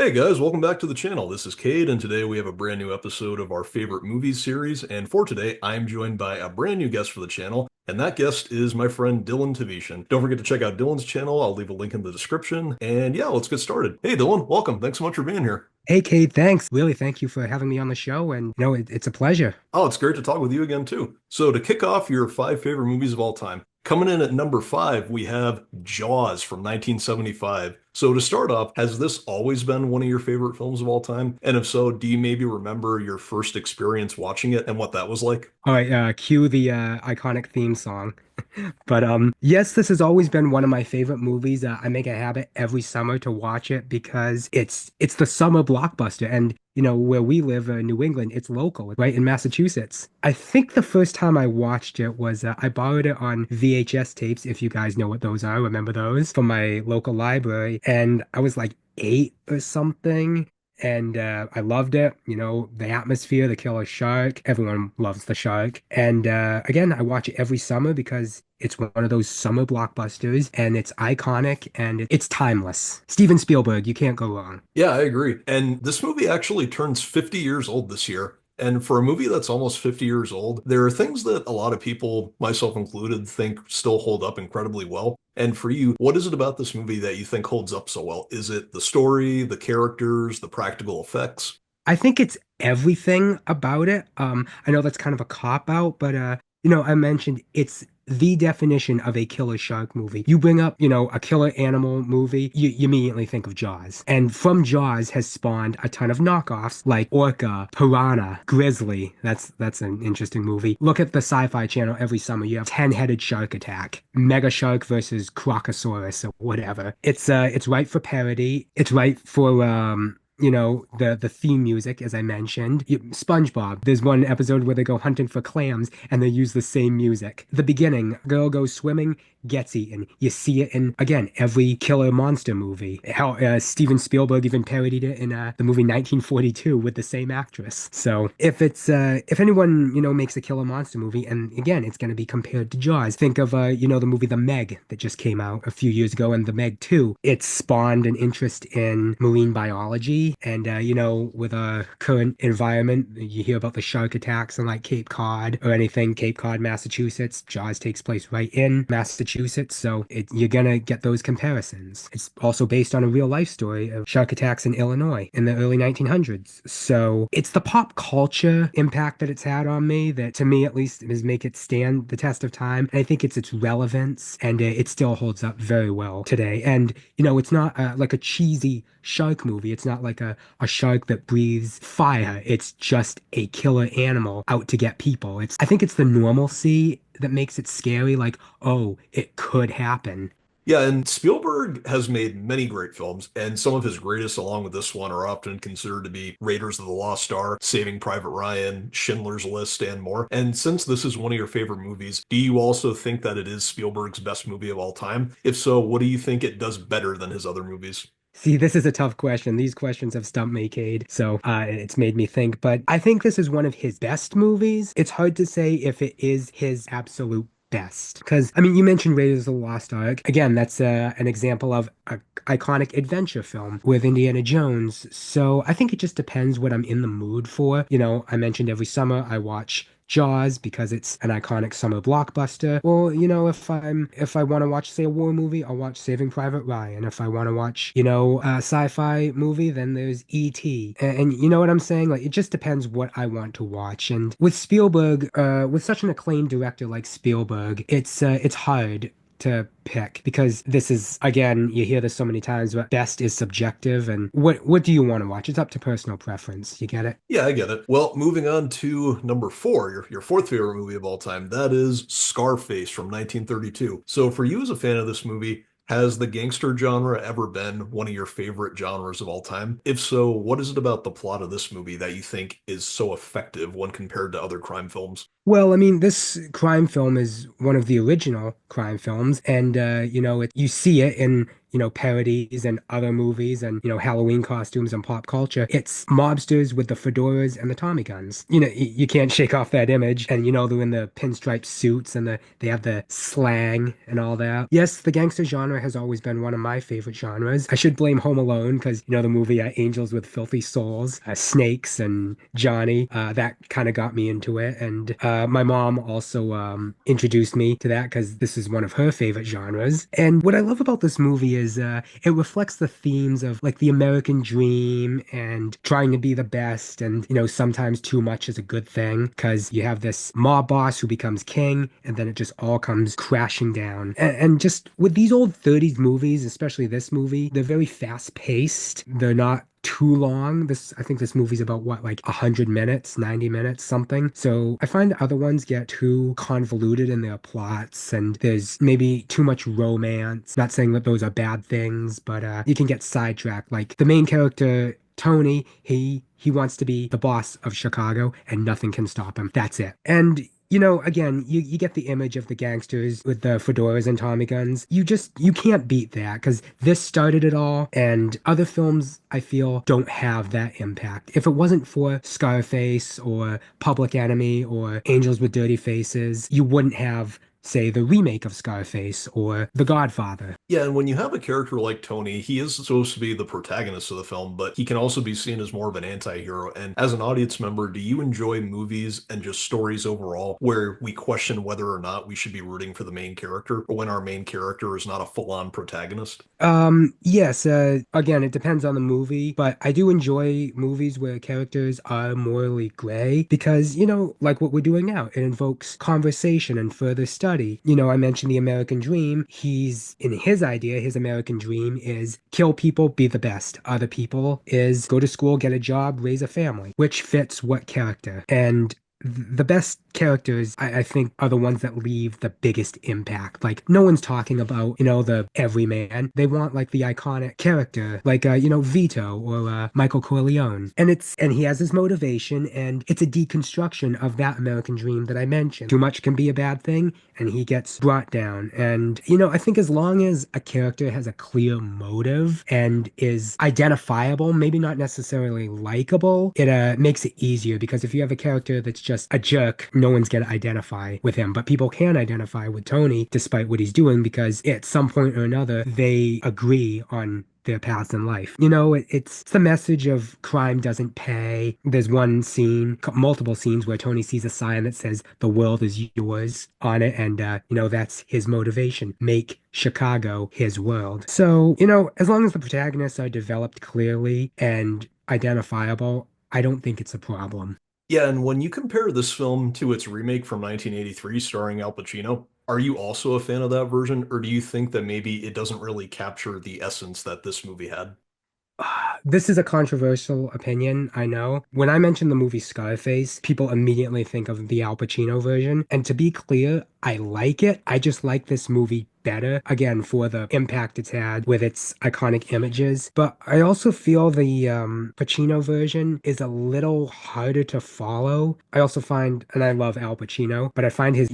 Hey guys, welcome back to the channel. This is Cade, and today we have a brand new episode of our favorite movies series. And for today, I'm joined by a brand new guest for the channel, and that guest is my friend Dillon Tavitian. Don't forget to check out Dillon's channel. I'll leave a link in the description. And yeah, let's get started. Hey Dillon, welcome. Thanks so much for being here. Hey, Kate, thanks. Really, thank you for having me on the show. And, it's a pleasure. Oh, it's great to talk with you again too. So to kick off your five favorite movies of all time, coming in at number five, we have Jaws from 1975. So to start off, has this always been one of your favorite films of all time? And if so, do you maybe remember your first experience watching it and what that was like? All right, cue the iconic theme song. But yes, this has always been one of my favorite movies. I make a habit every summer to watch it because it's the summer blockbuster. And where we live, New England, it's local, right in Massachusetts. I think the first time I watched it was I borrowed it on VHS tapes, if you guys know what those are. Remember those from my local library? And I was like 8 or something. And I loved it. The atmosphere, the killer shark. Everyone loves the shark. And again, I watch it every summer because it's one of those summer blockbusters and it's iconic and it's timeless. Steven Spielberg, you can't go wrong. Yeah, I agree. And this movie actually turns 50 years old this year. And for a movie that's almost 50 years old, there are things that a lot of people, myself included, think still hold up incredibly well. And for you, what is it about this movie that you think holds up so well? Is it the story, the characters, the practical effects? I think it's everything about it. I know that's kind of a cop out, but I mentioned it's the definition of a killer shark movie. You bring up, a killer animal movie, you immediately think of Jaws. And from Jaws has spawned a ton of knockoffs like Orca, Piranha, Grizzly. That's an interesting movie. Look at the Sci-Fi Channel every summer. You have 10-headed shark attack, Mega Shark versus Crocosaurus or whatever. It's right for parody. It's right for the theme music, as I mentioned. SpongeBob, there's one episode where they go hunting for clams and they use the same music. The beginning, girl goes swimming, gets eaten. You see it in, again, every killer monster movie. How Steven Spielberg even parodied it in the movie 1942 with the same actress. So if anyone, makes a killer monster movie, and again, it's going to be compared to Jaws. Think of, the movie The Meg that just came out a few years ago, and The Meg 2. It spawned an interest in marine biology. And, with a current environment, you hear about the shark attacks in like Cape Cod or anything, Cape Cod, Massachusetts. Jaws takes place right in Massachusetts. So you're going to get those comparisons. It's also based on a real life story of shark attacks in Illinois in the early 1900s. So it's the pop culture impact that it's had on me that, to me at least, has make it stand the test of time. And I think it's its relevance, and it still holds up very well today. And, it's not like a cheesy shark movie. It's not like a shark that breathes fire. It's just a killer animal out to get people. I think it's the normalcy that makes it scary. Like, oh, it could happen. Yeah, and Spielberg has made many great films, and some of his greatest, along with this one, are often considered to be Raiders of the Lost Ark, Saving Private Ryan, Schindler's List, and more. And since this is one of your favorite movies, do you also think that it is Spielberg's best movie of all time? If so, what do you think it does better than his other movies? See, this is a tough question. These questions have stumped me, Cade. So it's made me think. But I think this is one of his best movies. It's hard to say if it is his absolute best. Because, I mean, you mentioned Raiders of the Lost Ark. Again, that's an example of an iconic adventure film with Indiana Jones. So I think it just depends what I'm in the mood for. I mentioned every summer I watch Jaws because it's an iconic summer blockbuster. Well, if I want to watch, say, a war movie, I'll watch Saving Private Ryan. If I want to watch, a sci-fi movie, then there's E.T. And you know what I'm saying? Like it just depends what I want to watch. And with Spielberg, with such an acclaimed director like Spielberg, it's hard to pick because this is, again, you hear this so many times, but best is subjective. And what do you want to watch? It's up to personal preference. You get it? Yeah, I get it. Well, moving on to number four, your fourth favorite movie of all time, that is Scarface from 1932. So for you as a fan of this movie, has the gangster genre ever been one of your favorite genres of all time? If so, what is it about the plot of this movie that you think is so effective when compared to other crime films? Well, I mean, this crime film is one of the original crime films, and you see it in parodies and other movies and Halloween costumes and pop culture. It's mobsters with the fedoras and the Tommy guns. You can't shake off that image, and they're in the pinstripe suits and they have the slang and all that. Yes, the gangster genre has always been one of my favorite genres. I should blame Home Alone because the movie Angels with Filthy Souls, Snakes and Johnny. That kind of got me into it, and my mom also introduced me to that because this is one of her favorite genres. And what I love about this movie is it reflects the themes of like the American dream and trying to be the best, and sometimes too much is a good thing because you have this mob boss who becomes king, and then it just all comes crashing down. And just with these old 30s movies, especially this movie, they're very fast paced. They're not too long. I think this movie's about what, like 100 minutes, 90 minutes, something. So I find the other ones get too convoluted in their plots, and there's maybe too much romance. Not saying that those are bad things, but you can get sidetracked. Like the main character, Tony, he wants to be the boss of Chicago and nothing can stop him. That's it. And again, you get the image of the gangsters with the fedoras and Tommy guns. You can't beat that because this started it all, and other films I feel don't have that impact. If it wasn't for Scarface or Public Enemy or Angels with Dirty Faces, you wouldn't have, say, the remake of Scarface or The Godfather. Yeah, and when you have a character like Tony, he is supposed to be the protagonist of the film, but he can also be seen as more of an anti-hero. And as an audience member, do you enjoy movies and just stories overall where we question whether or not we should be rooting for the main character, or when our main character is not a full-on protagonist? Yes, again, it depends on the movie, but I do enjoy movies where characters are morally gray because, like what we're doing now, it invokes conversation and further study. I mentioned the American dream. In his idea, his American dream is kill people, be the best. Other people is go to school, get a job, raise a family, which fits what character? And the best characters, I think, are the ones that leave the biggest impact. Like, no one's talking about, the everyman. They want like the iconic character, like Vito or Michael Corleone. And he has his motivation, and it's a deconstruction of that American dream that I mentioned. Too much can be a bad thing, and he gets brought down. And I think as long as a character has a clear motive and is identifiable, maybe not necessarily likable, it makes it easier because if you have a character that's just a jerk, no one's going to identify with him. But people can identify with Tony despite what he's doing because at some point or another, they agree on their paths in life. It's the message of crime doesn't pay. There's one scene, multiple scenes where Tony sees a sign that says the world is yours on it. And, that's his motivation. Make Chicago his world. So, as long as the protagonists are developed clearly and identifiable, I don't think it's a problem. Yeah, and when you compare this film to its remake from 1983 starring Al Pacino, are you also a fan of that version, or do you think that maybe it doesn't really capture the essence that this movie had? This is a controversial opinion, I know. When I mention the movie Scarface, people immediately think of the Al Pacino version. And to be clear, I like it. I just like this movie better, again, for the impact it's had with its iconic images. But I also feel the Pacino version is a little harder to follow. I also find, and I love Al Pacino, but I find his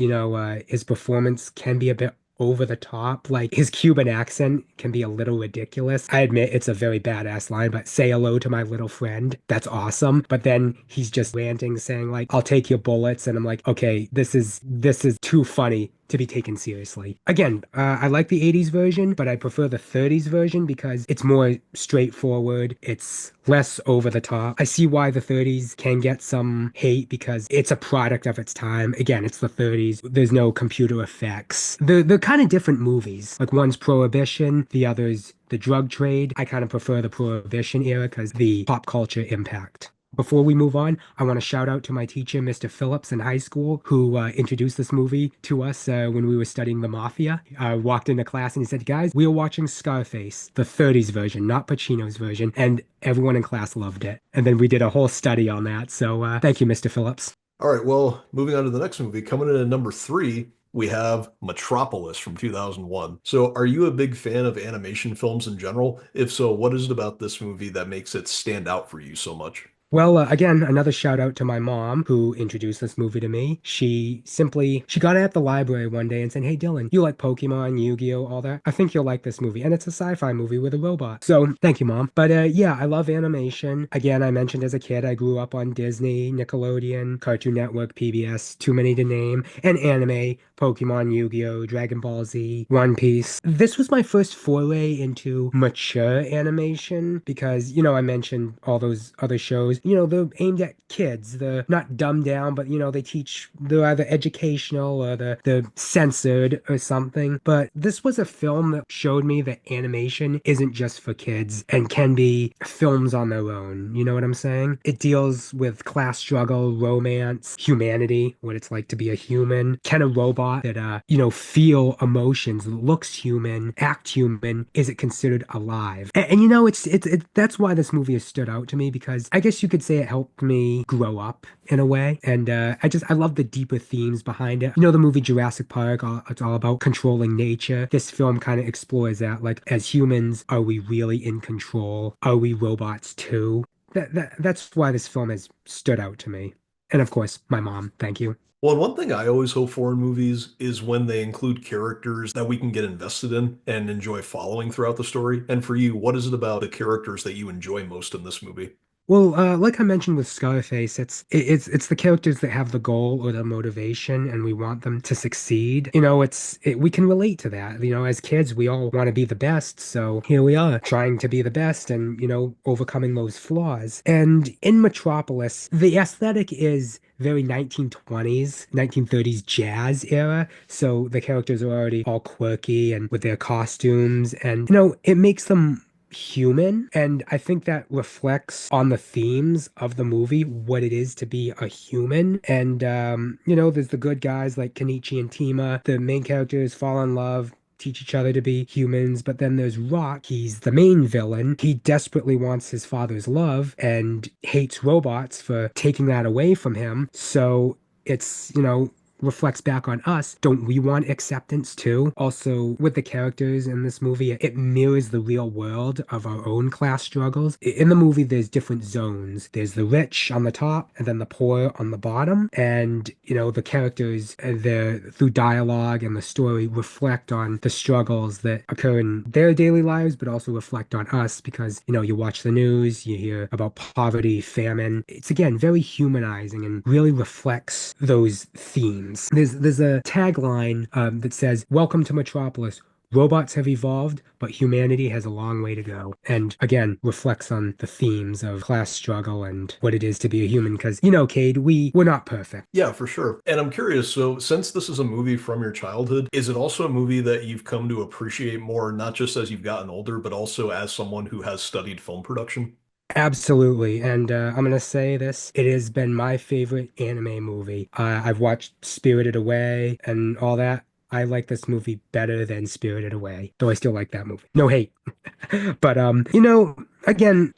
performance can be a bit over the top. Like his Cuban accent can be a little ridiculous. I admit it's a very badass line, but say hello to my little friend. That's awesome. But then he's just ranting, saying like, I'll take your bullets. And I'm like, okay, this is too funny to be taken seriously. Again, I like the 80s version, but I prefer the 30s version because it's more straightforward. It's less over the top. I see why the 30s can get some hate because it's a product of its time. Again, it's the 30s. There's no computer effects. They're kind of different movies. Like one's Prohibition, the other's the drug trade. I kind of prefer the Prohibition era because the pop culture impact. Before we move on, I want to shout out to my teacher, Mr. Phillips, in high school, who introduced this movie to us when we were studying the Mafia. I walked into class and he said, guys, we are watching Scarface, the 30s version, not Pacino's version. And everyone in class loved it. And then we did a whole study on that. So thank you, Mr. Phillips. All right, well, moving on to the next movie, coming in at number three, we have Metropolis from 2001. So, are you a big fan of animation films in general? If so, what is it about this movie that makes it stand out for you so much? Well, again, another shout out to my mom who introduced this movie to me. She got it at the library one day and said, "Hey, Dylan, you like Pokemon, Yu-Gi-Oh, all that? I think you'll like this movie." And it's a sci-fi movie with a robot. So, thank you, Mom. But yeah, I love animation. Again, I mentioned as a kid, I grew up on Disney, Nickelodeon, Cartoon Network, PBS, too many to name, and anime, Pokemon, Yu-Gi-Oh, Dragon Ball Z, One Piece. This was my first foray into mature animation because, I mentioned all those other shows. They're aimed at kids. They're not dumbed down, but they're either educational or they're censored or something. But this was a film that showed me that animation isn't just for kids and can be films on their own. You know what I'm saying? It deals with class struggle, romance, humanity, what it's like to be a human. Can a robot that feel emotions, looks human, act human, is it considered alive? And that's why this movie has stood out to me because I guess you could say it helped me grow up in a way. And I love the deeper themes behind it. The movie Jurassic Park, it's all about controlling nature. This film kind of explores that. Like, as humans, are we really in control? Are we robots too? That's why this film has stood out to me. And of course, my mom. Thank you. Well, and one thing I always hope for in movies is when they include characters that we can get invested in and enjoy following throughout the story. And for you, what is it about the characters that you enjoy most in this movie? Well, like I mentioned with Scarface, it's the characters that have the goal or the motivation, and we want them to succeed. We can relate to that. As kids, we all want to be the best, so here we are trying to be the best, and overcoming those flaws. And in Metropolis, the aesthetic is very 1920s, 1930s jazz era. So the characters are already all quirky and with their costumes, and it makes them human. And I think that reflects on the themes of the movie, what it is to be a human. And, there's the good guys like Kenichi and Tima. The main characters fall in love, teach each other to be humans. But then there's Rock. He's the main villain. He desperately wants his father's love and hates robots for taking that away from him. So it's, reflects back on us. Don't we want acceptance too? Also, with the characters in this movie, it mirrors the real world of our own class struggles. In the movie, there's different zones. There's the rich on the top and then the poor on the bottom. And, the characters, through dialogue and the story, reflect on the struggles that occur in their daily lives, but also reflect on us because, you watch the news, you hear about poverty, famine. It's again very humanizing and really reflects those themes. There's a tagline that says, "Welcome to Metropolis. Robots have evolved, but humanity has a long way to go." And again, reflects on the themes of class struggle and what it is to be a human. Because, Cade, we're not perfect. Yeah, for sure. And I'm curious, so since this is a movie from your childhood, is it also a movie that you've come to appreciate more, not just as you've gotten older, but also as someone who has studied film production? Absolutely. And I'm going to say this. It has been my favorite anime movie. I've watched Spirited Away and all that. I like this movie better than Spirited Away, though I still like that movie. No hate. But again,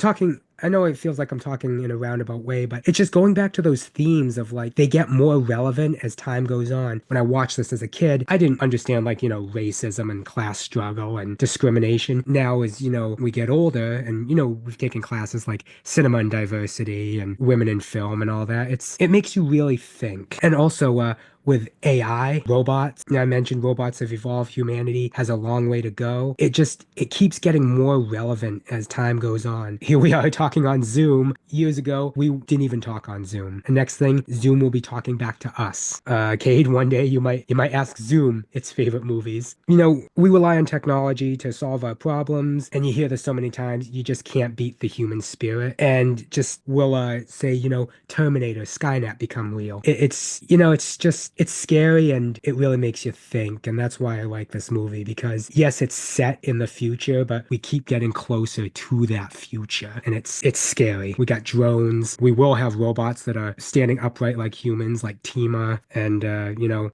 I know it feels like I'm talking in a roundabout way, but it's just going back to those themes of like they get more relevant as time goes on. When I watched this as a kid, I didn't understand like, racism and class struggle and discrimination. Now as, we get older and, we've taken classes like cinema and diversity and women in film and all that. It makes you really think. And also, with AI, robots. I mentioned robots have evolved. Humanity has a long way to go. It keeps getting more relevant as time goes on. Here we are talking on Zoom. Years ago, we didn't even talk on Zoom. And next thing, Zoom will be talking back to us. Cade, one day you might ask Zoom its favorite movies. We rely on technology to solve our problems, and you hear this so many times, you just can't beat the human spirit. And just will say, Terminator, Skynet become real. It's scary and it really makes you think. And that's why I like this movie because yes, it's set in the future, but we keep getting closer to that future. And it's scary. We got drones. We will have robots that are standing upright like humans, like Tima. And,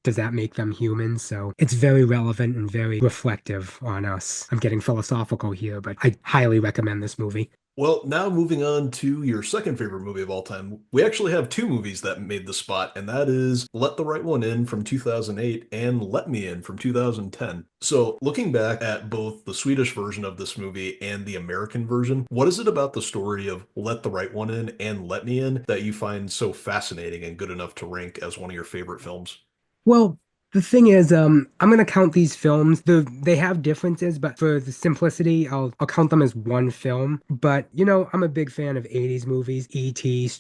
does that make them humans? So it's very relevant and very reflective on us. I'm getting philosophical here, but I highly recommend this movie. Well, now moving on to your second favorite movie of all time. We actually have two movies that made the spot, and that is Let the Right One In from 2008 and Let Me In from 2010. So, looking back at both the Swedish version of this movie and the American version, what is it about the story of Let the Right One In and Let Me In that you find so fascinating and good enough to rank as one of your favorite films? Well, the thing is, I'm gonna count these films. They have differences, but for the simplicity, I'll count them as one film. But I'm a big fan of 80s movies, E.T.,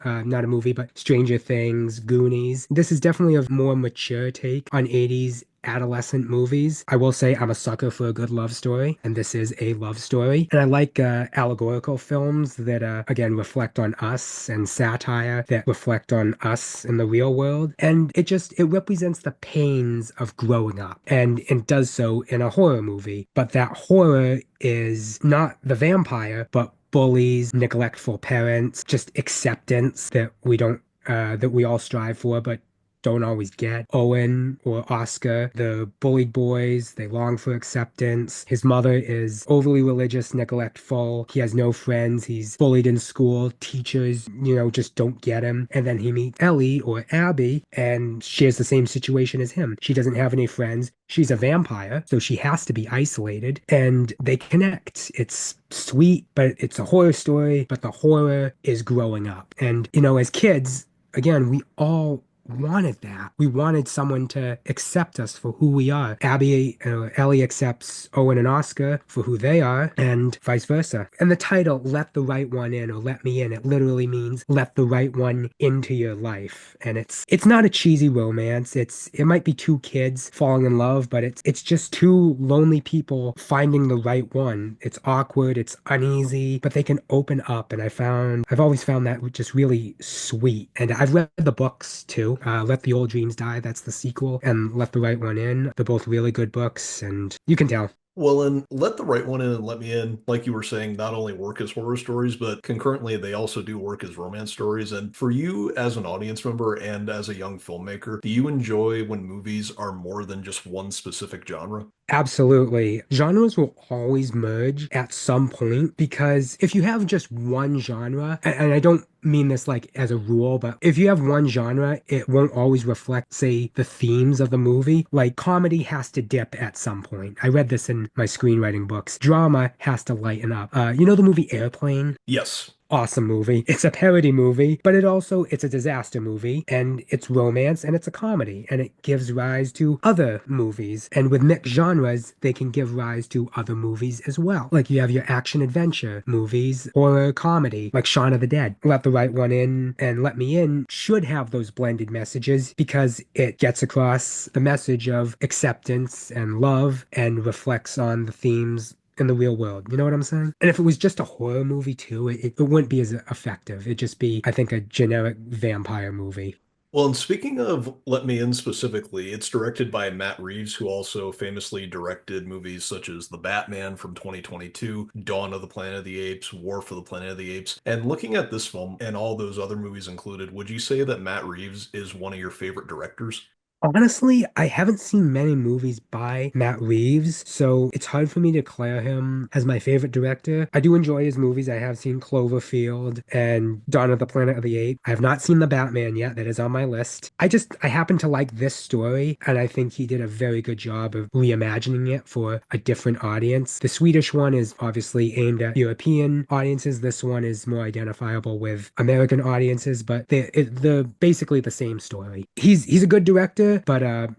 not a movie, but Stranger Things, Goonies. This is definitely a more mature take on 80s adolescent movies. I will say I'm a sucker for a good love story, and this is a love story. And I like allegorical films that, again, reflect on us and satire that reflect on us in the real world. And it represents the pains of growing up, and it does so in a horror movie. But that horror is not the vampire, but bullies, neglectful parents, just acceptance that we all strive for, but don't always get. Owen or Oscar, the bullied boys, they long for acceptance. His mother is overly religious, neglectful. He has no friends. He's bullied in school. Teachers, just don't get him. And then he meets Ellie or Abby, and she has the same situation as him. She doesn't have any friends. She's a vampire, so she has to be isolated, and they connect. It's sweet, but it's a horror story, but the horror is growing up. And, as kids, again, we all wanted that. We wanted someone to accept us for who we are. Ellie accepts Owen and Oscar for who they are, and vice versa. And the title, Let the Right One In or Let Me In, it literally means let the right one into your life. And it's not a cheesy romance. It might be two kids falling in love, but it's just two lonely people finding the right one. It's awkward, it's uneasy, but they can open up. And I've always found that just really sweet. And I've read the books too. Let the Old Dreams Die, that's the sequel, and Let the Right One In. They're both really good books, and you can tell. Well, and Let the Right One In and Let Me In, like you were saying, not only work as horror stories, but concurrently they also do work as romance stories. And for you as an audience member and as a young filmmaker, do you enjoy when movies are more than just one specific genre? Absolutely. Genres will always merge at some point because if you have just one genre, and I don't mean this like as a rule, but if you have one genre, it won't always reflect, say, the themes of the movie. Like comedy has to dip at some point. I read this in my screenwriting books. Drama has to lighten up. You know the movie Airplane? Yes. Awesome movie. It's a parody movie, but it's a disaster movie, and it's romance and it's a comedy, and it gives rise to other movies. And with mixed genres, they can give rise to other movies as well. Like you have your action adventure movies, horror comedy, like Shaun of the Dead. Let the Right One In and Let Me In should have those blended messages because it gets across the message of acceptance and love and reflects on the themes in the real world. You know what I'm saying? And if it was just a horror movie too, it wouldn't be as effective. It'd just be, I think, a generic vampire movie. Well, and speaking of Let Me In specifically, it's directed by Matt Reeves, who also famously directed movies such as The Batman from 2022, Dawn of the Planet of the Apes, War for the Planet of the Apes. And looking at this film and all those other movies included, would you say that Matt Reeves is one of your favorite directors? Honestly, I haven't seen many movies by Matt Reeves, so it's hard for me to declare him as my favorite director. I do enjoy his movies. I have seen Cloverfield and Dawn of the Planet of the Apes. I have not seen The Batman yet. That is on my list. I happen to like this story, and I think he did a very good job of reimagining it for a different audience. The Swedish one is obviously aimed at European audiences. This one is more identifiable with American audiences, but they're basically the same story. He's a good director, but I'm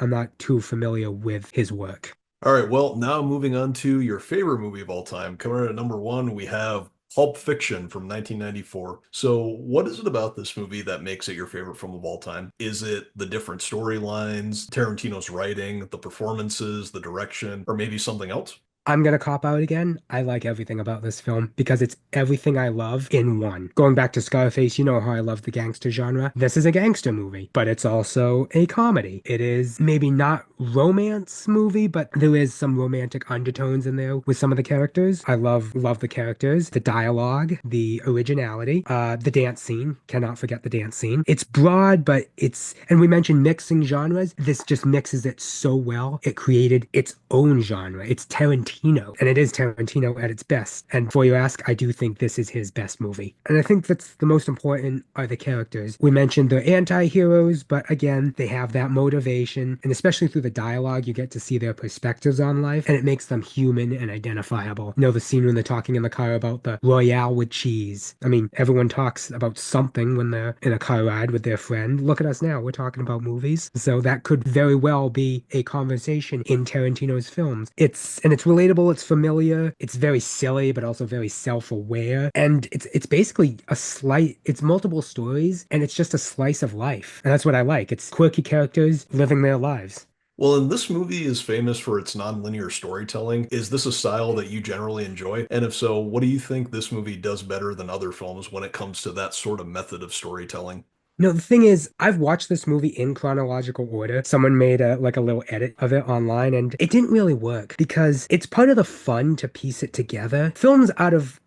not too familiar with his work. All right, well, now moving on to your favorite movie of all time. Coming in at number one, we have Pulp Fiction from 1994. So, what is it about this movie that makes it your favorite film of all time? Is it the different storylines, Tarantino's writing, the performances, the direction, or maybe something else? I'm gonna cop out again. I like everything about this film because it's everything I love in one. Going back to Scarface, you know how I love the gangster genre. This is a gangster movie, but it's also a comedy. It is maybe not romance movie, but there is some romantic undertones in there with some of the characters. I love the characters, the dialogue, the originality, the dance scene. Cannot forget the dance scene. It's broad, but and we mentioned mixing genres. This just mixes it so well. It created its own genre. It's Tarantino Tarantino, and it is Tarantino at its best. And before you ask, I do think this is his best movie. And I think that's the most important are the characters. We mentioned the anti-heroes, but again, they have that motivation, and especially through the dialogue, you get to see their perspectives on life, and it makes them human and identifiable. You know, the scene when they're talking in the car about the Royale with cheese. I mean, everyone talks about something when they're in a car ride with their friend. Look at us now, we're talking about movies. So that could very well be a conversation in Tarantino's films. It's relatable, it's familiar, it's very silly, but also very self-aware. And it's basically it's multiple stories, and it's just a slice of life. And that's what I like. It's quirky characters living their lives. Well, and this movie is famous for its nonlinear storytelling. Is this a style that you generally enjoy? And if so, what do you think this movie does better than other films when it comes to that sort of method of storytelling? No, the thing is, I've watched this movie in chronological order. Someone made a little edit of it online, and it didn't really work because it's part of the fun to piece it together. Films out of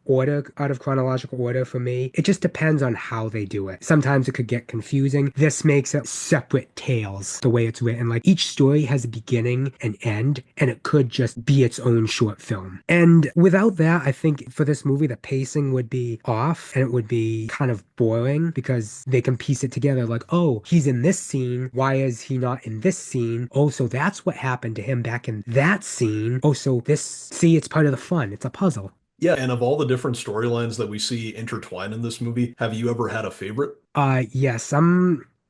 chronological order for me, it just depends on how they do it. Sometimes it could get confusing. This makes it separate tales the way it's written. Like each story has a beginning and end, and it could just be its own short film. And without that, I think for this movie, the pacing would be off and it would be kind of boring because they can piece it together like, oh, he's in this scene. Why is he not in this scene? Oh, so that's what happened to him back in that scene. Oh, so see, it's part of the fun. It's a puzzle. Yeah, and of all the different storylines that we see intertwined in this movie, have you ever had a favorite? Yes,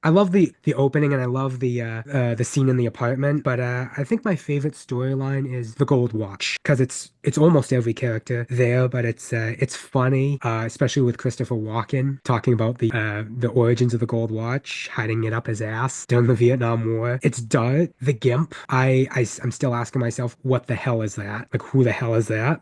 I love the opening and I love the scene in the apartment, but I think my favorite storyline is the Gold Watch because it's almost every character there, but it's funny, especially with Christopher Walken talking about the origins of the Gold Watch, hiding it up his ass during the Vietnam War. It's Dart, the Gimp. I'm still asking myself, what the hell is that? Like, who the hell is that?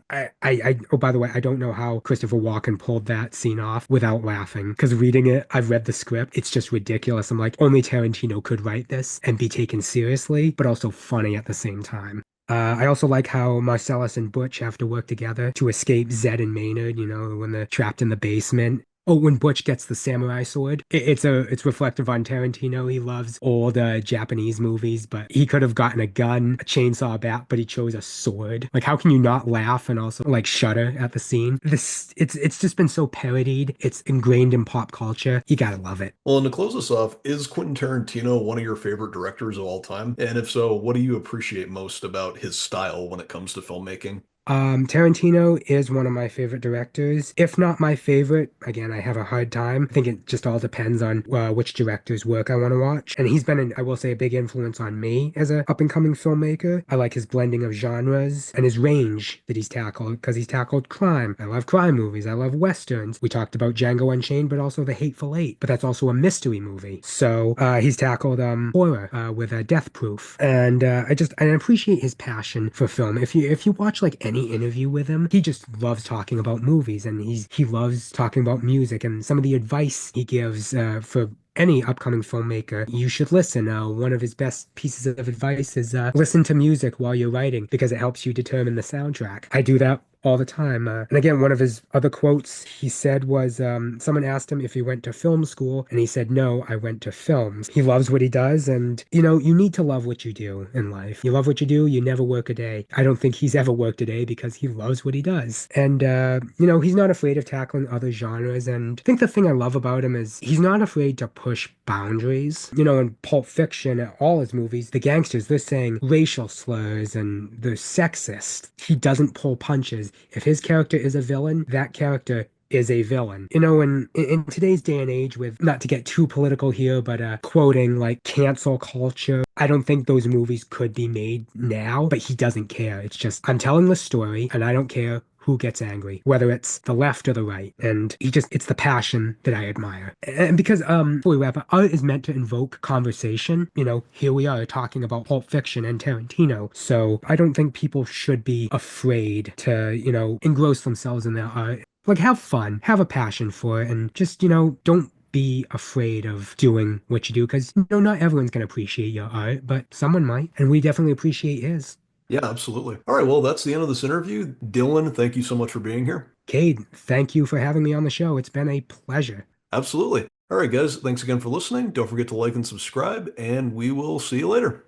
Oh, by the way, I don't know how Christopher Walken pulled that scene off without laughing because reading it, I've read the script. It's just ridiculous. I'm like, only Tarantino could write this and be taken seriously, but also funny at the same time. I also like how Marcellus and Butch have to work together to escape Zed and Maynard, you know, when they're trapped in the basement. Oh, when Butch gets the samurai sword, it's reflective on Tarantino. He loves all the Japanese movies, but he could have gotten a gun, a chainsaw, a bat, but he chose a sword. Like, how can you not laugh and also like shudder at the scene? It's just been so parodied. It's ingrained in pop culture. You gotta love it. Well, and to close us off, is Quentin Tarantino one of your favorite directors of all time? And if so, what do you appreciate most about his style when it comes to filmmaking? Tarantino is one of my favorite directors. If not my favorite, again, I have a hard time. I think it just all depends on which director's work I want to watch. And he's been, I will say, a big influence on me as a up and coming filmmaker. I like his blending of genres and his range that he's tackled because he's tackled crime. I love crime movies. I love westerns. We talked about Django Unchained, but also The Hateful Eight. But that's also a mystery movie. So he's tackled horror with Death Proof, and I appreciate his passion for film. If you watch like any interview with him, he just loves talking about movies and he loves talking about music and some of the advice he gives for any upcoming filmmaker. You should listen. One of his best pieces of advice is listen to music while you're writing because it helps you determine the soundtrack. I do that all the time. And again, one of his other quotes he said was someone asked him if he went to film school, and he said, no, I went to films. He loves what he does, and you know, you need to love what you do in life. You love what you do, you never work a day. I don't think he's ever worked a day because he loves what he does. And, you know, he's not afraid of tackling other genres. And I think the thing I love about him is he's not afraid to push boundaries. You know, in Pulp Fiction, all his movies, the gangsters, they're saying racial slurs and they're sexist. He doesn't pull punches. If his character is a villain, that character is a villain. You know, in today's day and age, with not to get too political here, but quoting like cancel culture, I don't think those movies could be made now, but he doesn't care. It's just, I'm telling the story and I don't care who gets angry, whether it's the left or the right. And it's the passion that I admire. And because, before we wrap up, art is meant to invoke conversation. You know, here we are talking about Pulp Fiction and Tarantino. So I don't think people should be afraid to, you know, engross themselves in their art. Like, have fun, have a passion for it, and just, you know, don't be afraid of doing what you do because, you know, not everyone's going to appreciate your art, but someone might. And we definitely appreciate his. Yeah, absolutely. All right, well, that's the end of this interview. Dylan, thank you so much for being here. Cade, thank you for having me on the show. It's been a pleasure. Absolutely. All right, guys, thanks again for listening. Don't forget to like and subscribe, and we will see you later.